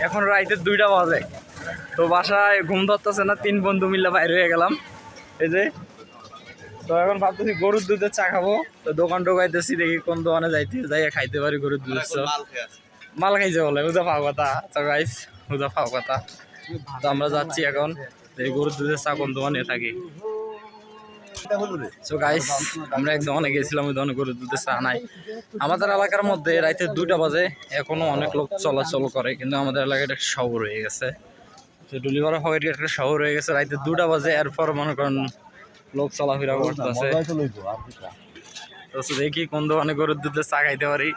এখন রাইতে 2টা বাজে। তো বাসায় ঘুম ধরতেছে না, 3 বন্ধু মিলে বাইরে হয়ে গেলাম। এই যে তো এখন ভাবতেছি গরুর দুধের চা খাবো। তো দোকান ঢোকাইতেছি, দেখি কোন দোকানে যাইয়া খাইতে পারি গরুর দুধের চা। মাল খাইছে বলে হুদা পাও কথা। তো গাইস হুদা পাও কথা। তো আমরা যাচ্ছি এখন, এই গরুর দুধের চা কোন দোকানে থাকি। তো গাইস আমরা এক দোকানে গেছিলাম, ওই দোকানে গরুর দুধের চা নাই। আমাদের এলাকার মধ্যে রাইতে 2টা বাজে এখনো অনেক লোক চলাচল করে, কিন্তু আমাদের এলাকায় একটা শহর হয়ে গেছে। তো ডুলিপাড়া ফকির একটা শহর হয়ে গেছে, রাইতে 2টা বাজে। এরপর মনে করেন লোক চলাফেরা করতেছে। তো দেখি কোন দোকানে গরুর দুধের চা খাইতে পারি।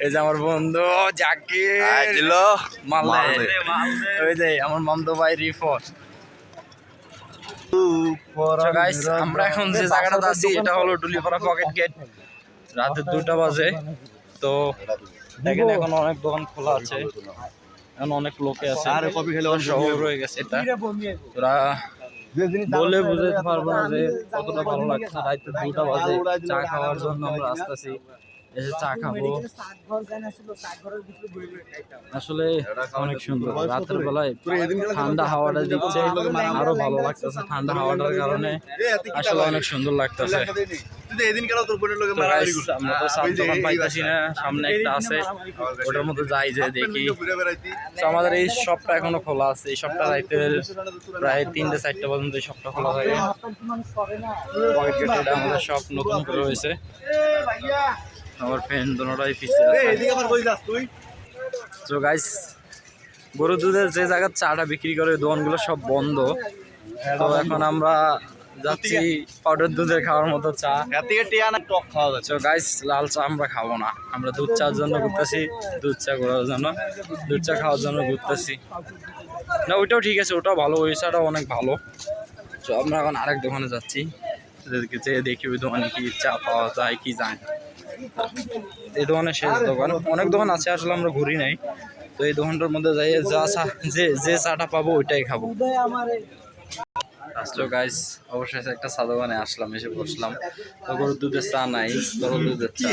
এই যে আমার বন্ধু জাকির ওই যে আমার মামদো ভাই রিফত। আমরা এখন যে জায়গাটা আছি এটা হলো ডুলিপাড়া পকেট গেট। রাতে 2টা বাজে। তো দেখেন এখন অনেক দোকান খোলা আছে, এখন অনেক লোকে আছে, শহর হয়ে গেছে এটা। তোরা বলে বুঝাতে পারবো না যে কতটা ভালো লাগছে। রাতে 2টা বাজে চা খাওয়ার জন্য আমরা আসতেছি, এসে চা খাবো। আসলে অনেক সুন্দর রাতের বেলায় ঠান্ডা হাওয়াটা দিচ্ছে, আরো ভালো লাগতেছে। ঠান্ডা হাওয়াটার কারণে আসলে অনেক সুন্দর লাগতেছে। আমরা তো চার দোকান পাইতেছি না, সামনে একটা আছে, ওটার মধ্যে যাই যে দেখি। তো আমাদের এই শপটা এখনো খোলা আছে। এই শপটা রাইতে প্রায় 3-4টা পর্যন্ত এই শপটা খোলা থাকে। পকেট গেট এটা আমাদের শপ নতুন করে হয়েছে। আমার ফ্রেন্ড দুটোটাই ফিরছে। তো গাইস গরুর দুধের যে জায়গার চাটা বিক্রি করে দোকানগুলো সব বন্ধ। তো এখন আমরা যাচ্ছি পাউডার দুধের খাওয়ার মতো চা। তো গাইস লাল চা আমরা খাবো না, আমরা দুধ চার জন্য ঘুরতেছি, দুধ চা করার জন্য, দুধ চা খাওয়ার জন্য ঘুরতেছি। না ওইটাও ঠিক আছে, ওটাও ভালো, ওই চাটাও অনেক ভালো। তো আমরা এখন আরেক দোকানে যাচ্ছি, দেখি ওই দোকানে কি চা পাওয়া যায় কি যায়। এই দোকানে শেষ দোকান, অনেক দোকান আছে আসলে আমরা ঘুরি নাই। তো এই দোকানটার মধ্যে যাই যা চা যে চাটা পাবো ওইটাই খাবো। তো গাইস অবশেষে একটা চা দোকানে আসলাম, এসে বসলাম। তো গরুর দুধের চা নাই, গরুর দুধের চা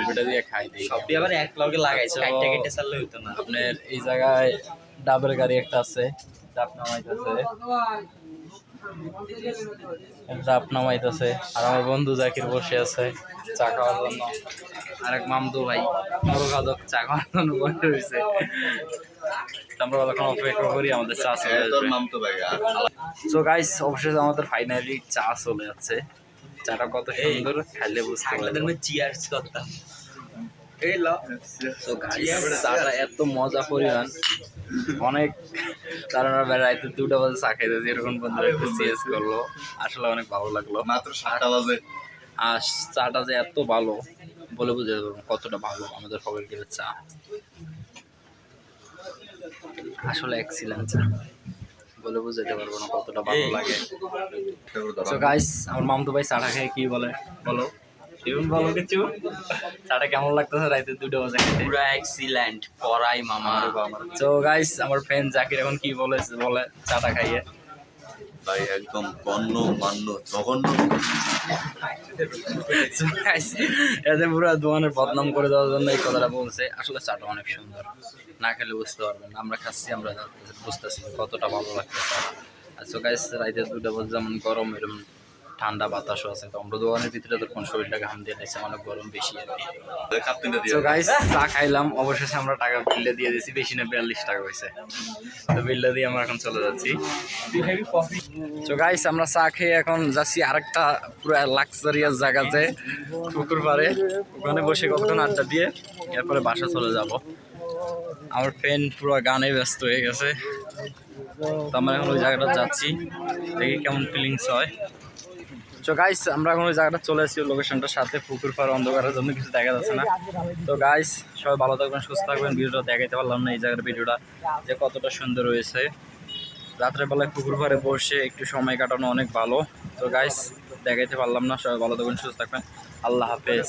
ওইটা দিয়ে খাই দিই। সবই আবার এক লগে লাগাইছে, একটা কেটে চাললে হইতো না। আপনার এই জায়গায় ডাবের গাড়ি একটা আছে, ডাব নামাইতেছে। আর আমার বন্ধু জাকির বসে আছে চা খাওয়ার জন্য। আরেক মামদু ভাই বড় খাদক চা খাওয়ার জন্য বসে রয়েছে। আমরা এখন অপেক্ষা করি আমাদের চা চলে আসবে। তো গাইস অবশেষে আমাদের ফাইনালি চা চলে যাচ্ছে। চাটা কত সুন্দর, খাইলে বুঝতে পারবেন। চিয়ার্স করতাম। তো গাইস চাটা এত মজা পরিমাণ, অনেক কারণ রাইতে 2টা বাজে চা খাইতেছি, এরকম বন্ধুরা একটু চিয়ার্স করলো, আসলে অনেক ভালো লাগলো। মাত্র 7টা বাজে আর চাটা যে এত ভালো বলে বুঝতে পারবো কতটা ভালো আমাদের ফকির গেটের চা। আসলে এক্সিলেন্ট চা, বলে বুঝাতে পারবো না কতটা ভালো লাগে। তো গাইস আমার মামদু ভাই চাটা খেয়ে কি বলে বলো, ভালো কিছু চাটা কেমন লাগতেছে রাইতে 2টা বাজে? পুরো এক্সিলেন্ট পড়াই মামা। তো গাইস আমার ফ্রেন্ড জাকির এখন কি বলে চাটা খাইয়ে? ভাই একদম গণ্য মান্য জঘন্য। এতে পুরো দোকানের বদনাম করে দেওয়ার জন্য এই কথাটা বলছে। আসলে চাটা অনেক সুন্দর, না খেলে বুঝতে পারবেন। আমরা খাচ্ছি, আমরা বুঝতেছি কতটা ভালো লাগতেছে। আচ্ছা গাইস রাইতে 2টা বাজে যেমন গরম, এরকম ঠান্ডা বাতাসও আছে। তো আমরা দোকানের ভিতরে তখন শরীরটাকে ঘাম দিয়ে দিয়েছে, অনেক গরম বেশি আর কি। তো গাইস চা খাইলাম, অবশেষে আমরা টাকা বিলটা দিয়ে দিয়েছি, বেশি না 42 টাকা হয়েছে। তো বিলটা দিয়ে আমরা এখন চলে যাচ্ছি। তো গাইস আমরা চা খেয়ে এখন যাচ্ছি আরেকটা পুরো লাক্সারিয়াস জায়গাতে, পুকুর পাড়ে। ওখানে বসে কতক্ষণ আড্ডা দিয়ে এরপরে বাসা চলে যাব। আমার ফ্রেন্ড পুরো গানে ব্যস্ত হয়ে গেছে। তো আমরা এখন ওই জায়গাটা যাচ্ছি, দেখি কেমন ফিলিংস হয়। তো গাইস আমরা এখন ওই জায়গাটা চলে এসেছি, লোকেশনটার সাথে পুকুর পাড়, অন্ধকারের জন্য কিছু দেখা যাচ্ছে না। তো গাইস সবাই ভালো থাকবেন, সুস্থ থাকবেন। ভিডিওটা দেখাইতে পারলাম না এই জায়গার ভিডিওটা যে কতটা সুন্দর হয়েছে। রাত্রের বেলায় পুকুর পাড়ে বসে একটু সময় কাটানো অনেক ভালো। তো গাইস দেখাইতে পারলাম না, সবাই ভালো থাকবেন, সুস্থ থাকবেন। আল্লাহ হাফেজ।